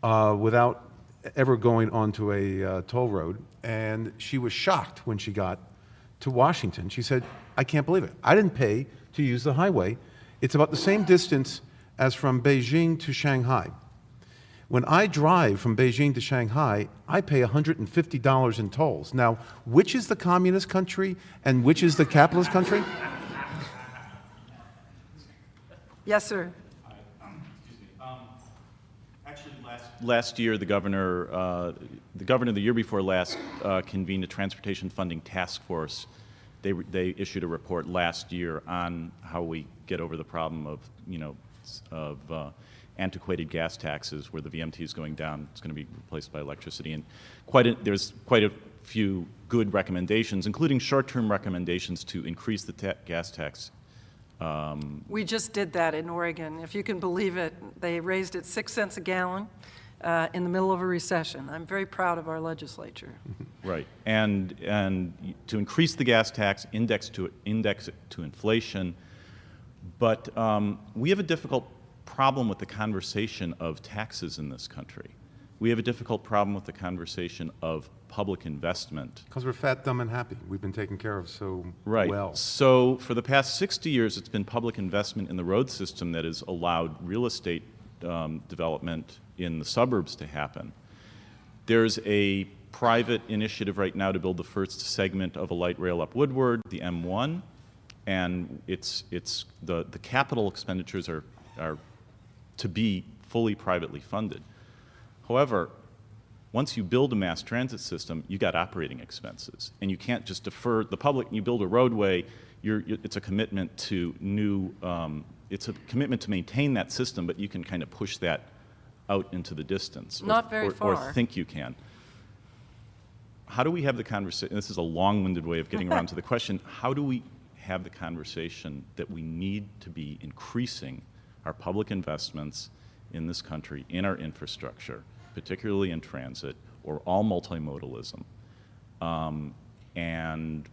without ever going onto a toll road. And she was shocked when she got to Washington. She said, I can't believe it. I didn't pay to use the highway. It's about the same distance as from Beijing to Shanghai. When I drive from Beijing to Shanghai, I pay $150 in tolls. Now, which is the communist country and which is the capitalist country? Yes, sir. Excuse me. Actually, last year, the governor the year before last convened a transportation funding task force. They issued a report last year on how we get over the problem of antiquated gas taxes, where the VMT is going down. It's going to be replaced by electricity, and there's quite a few good recommendations, including short-term recommendations to increase the gas tax. We just did that in Oregon. If you can believe it, they raised it 6 cents a gallon in the middle of a recession. I'm very proud of our legislature. Right, and to increase the gas tax, index it to inflation, but we have a difficult problem with the conversation of taxes in this country. We have a difficult problem with the conversation of public investment. Because we're fat, dumb, and happy. We've been taken care of so well. So for the past 60 years, it's been public investment in the road system that has allowed real estate development in the suburbs to happen. There's a private initiative right now to build the first segment of a light rail up Woodward, the M1, and the capital expenditures are to be fully privately funded. However, once you build a mass transit system, you got operating expenses, and you can't just defer the public. You build a roadway, it's a commitment to it's a commitment to maintain that system, but you can kind of push that out into the distance. Not very far. Or think you can. How do we have the conversation? This is a long-winded way of getting around to the question. How do we have the conversation that we need to be increasing our public investments in this country, in our infrastructure, particularly in transit, or all multimodalism, and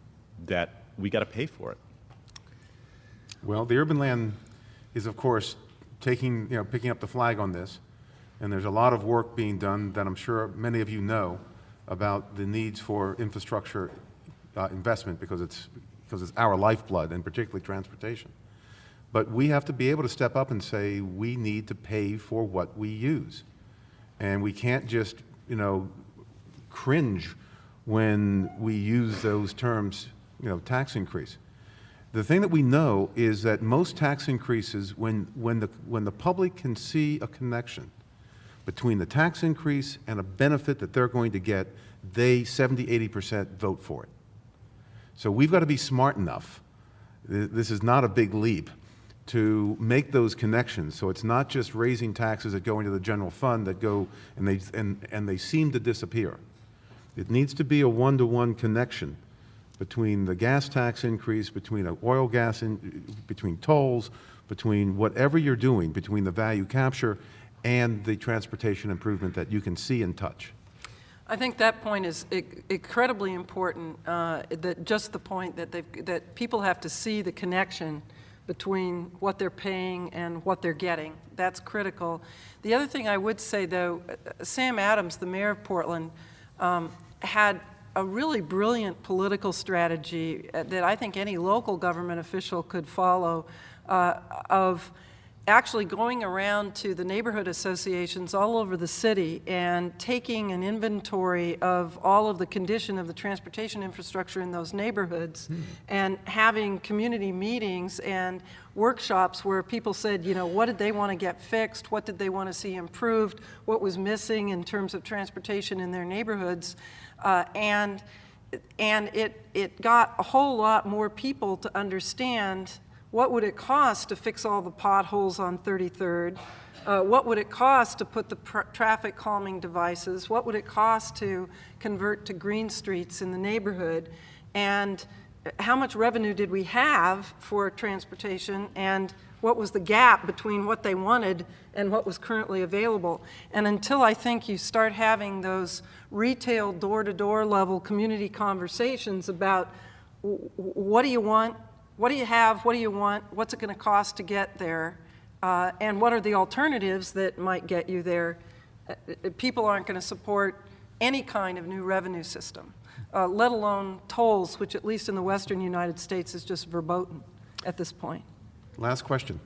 that we got to pay for it? Well, the urban land is, of course, picking up the flag on this, and there's a lot of work being done that I'm sure many of you know about the needs for infrastructure investment because it's our lifeblood, and particularly transportation. But we have to be able to step up and say we need to pay for what we use. And we can't just, cringe when we use those terms, tax increase. The thing that we know is that most tax increases, when the public can see a connection between the tax increase and a benefit that they're going to get, they 70–80% vote for it. So we've got to be smart enough. This is not a big leap to make those connections. So it's not just raising taxes that go into the general fund that go and they seem to disappear. It needs to be a one-to-one connection between the gas tax increase, between oil gas, between tolls, between whatever you're doing, between the value capture and the transportation improvement that you can see and touch. I think that point is incredibly important, that just the point that people have to see the connection between what they're paying and what they're getting. That's critical. The other thing I would say, though, Sam Adams, the mayor of Portland, had a really brilliant political strategy that I think any local government official could follow, of actually going around to the neighborhood associations all over the city and taking an inventory of all of the condition of the transportation infrastructure in those neighborhoods and having community meetings and workshops where people said, what did they want to get fixed, what did they want to see improved, what was missing in terms of transportation in their neighborhoods, and it got a whole lot more people to understand what would it cost to fix all the potholes on 33rd? What would it cost to put the traffic calming devices? What would it cost to convert to green streets in the neighborhood? And how much revenue did we have for transportation? And what was the gap between what they wanted and what was currently available? And until I think you start having those retail door-to-door level community conversations about what do you want, what do you have, what do you want, what's it going to cost to get there, and what are the alternatives that might get you there, people aren't going to support any kind of new revenue system, let alone tolls, which at least in the western United States is just verboten at this point. Last question.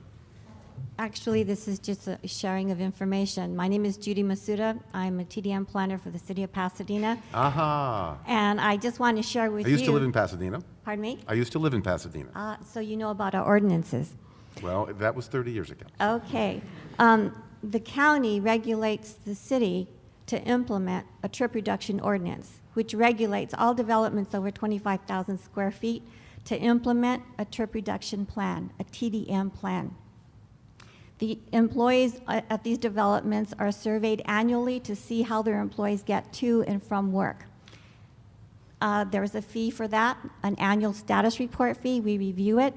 Actually, this is just a sharing of information. My name is Judy Masuda. I'm a TDM planner for the city of Pasadena. Aha. And I just want to share with you. I used to live in Pasadena. Pardon me? I used to live in Pasadena. So you know about our ordinances. Well, that was 30 years ago. Okay. The county regulates the city to implement a trip reduction ordinance, which regulates all developments over 25,000 square feet to implement a trip reduction plan, a TDM plan. The employees at these developments are surveyed annually to see how their employees get to and from work. There's a fee for that, an annual status report fee. We review it.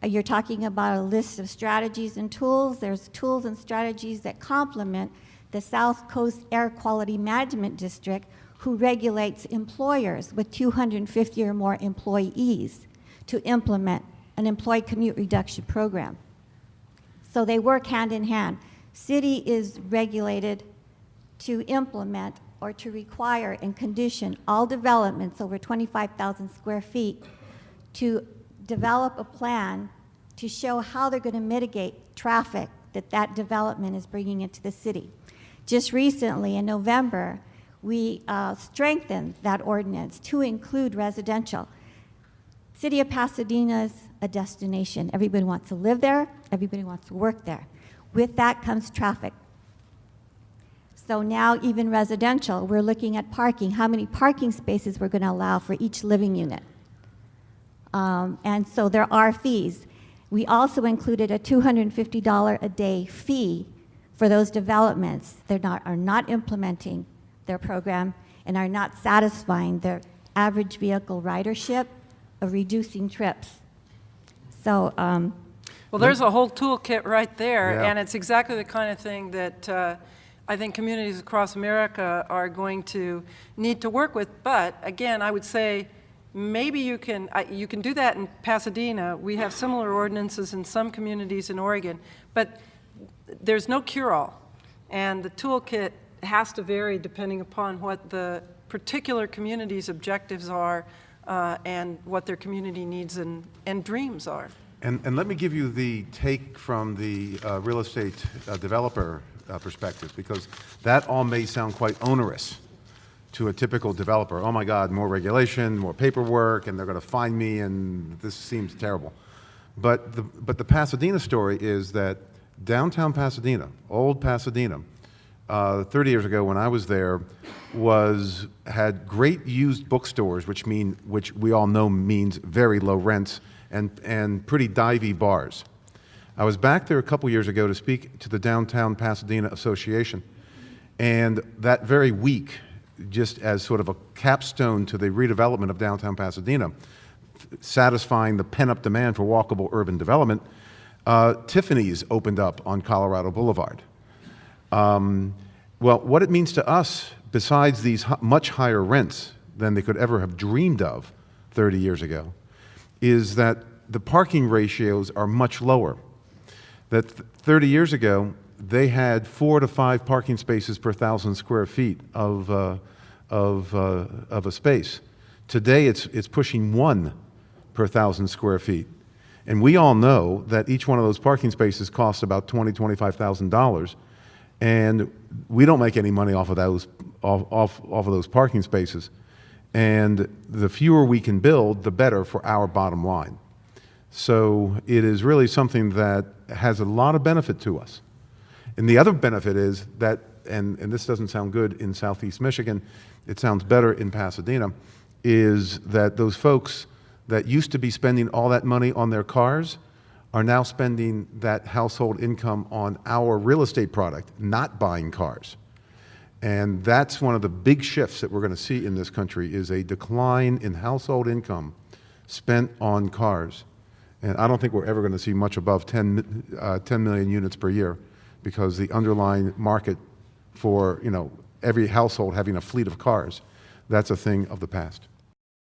You're talking about a list of strategies and tools. There's tools and strategies that complement the South Coast Air Quality Management District, who regulates employers with 250 or more employees to implement an employee commute reduction program. So they work hand in hand. City is regulated to implement or to require and condition all developments over 25,000 square feet to develop a plan to show how they're going to mitigate traffic that development is bringing into the city. Just recently, in November, we strengthened that ordinance to include residential. City of Pasadena is a destination. Everybody wants to live there. Everybody wants to work there. With that comes traffic. So now even residential, we're looking at parking, how many parking spaces we're going to allow for each living unit. And so there are fees. We also included a $250 a day fee for those developments that are not implementing their program and are not satisfying their average vehicle ridership of reducing trips. So, well, there's a whole toolkit right there, Yeah. and it's exactly the kind of thing that I think communities across America are going to need to work with. But again, I would say maybe you can do that in Pasadena. We have similar ordinances in some communities in Oregon, but there's no cure-all, and the toolkit has to vary depending upon what the particular community's objectives are and what their community needs and dreams are. And let me give you the take from the real estate developer perspective, because that all may sound quite onerous to a typical developer. Oh my God, more regulation, more paperwork, and they're going to fine me, and this seems terrible. But the Pasadena story is that downtown Pasadena, old Pasadena, 30 years ago when I was there, had great used bookstores, which we all know means very low rents, and pretty divey bars. I was back there a couple years ago to speak to the Downtown Pasadena Association, and that very week, just as sort of a capstone to the redevelopment of downtown Pasadena, satisfying the pent-up demand for walkable urban development, Tiffany's opened up on Colorado Boulevard. Well, what it means to us, besides these much higher rents than they could ever have dreamed of 30 years ago, is that the parking ratios are much lower. That 30 years ago, they had 4 to 5 parking spaces per 1,000 square feet of a space. Today, it's pushing 1 per 1,000 square feet. And we all know that each one of those parking spaces costs about $20,000, $25,000, and we don't make any money off of those parking spaces. And the fewer we can build, the better for our bottom line. So it is really something that has a lot of benefit to us. And the other benefit is that, and this doesn't sound good in Southeast Michigan, it sounds better in Pasadena, is that those folks that used to be spending all that money on their cars are now spending that household income on our real estate product, not buying cars. And that's one of the big shifts that we're going to see in this country, is a decline in household income spent on cars. And I don't think we're ever going to see much above 10 million units per year, because the underlying market for every household having a fleet of cars, that's a thing of the past.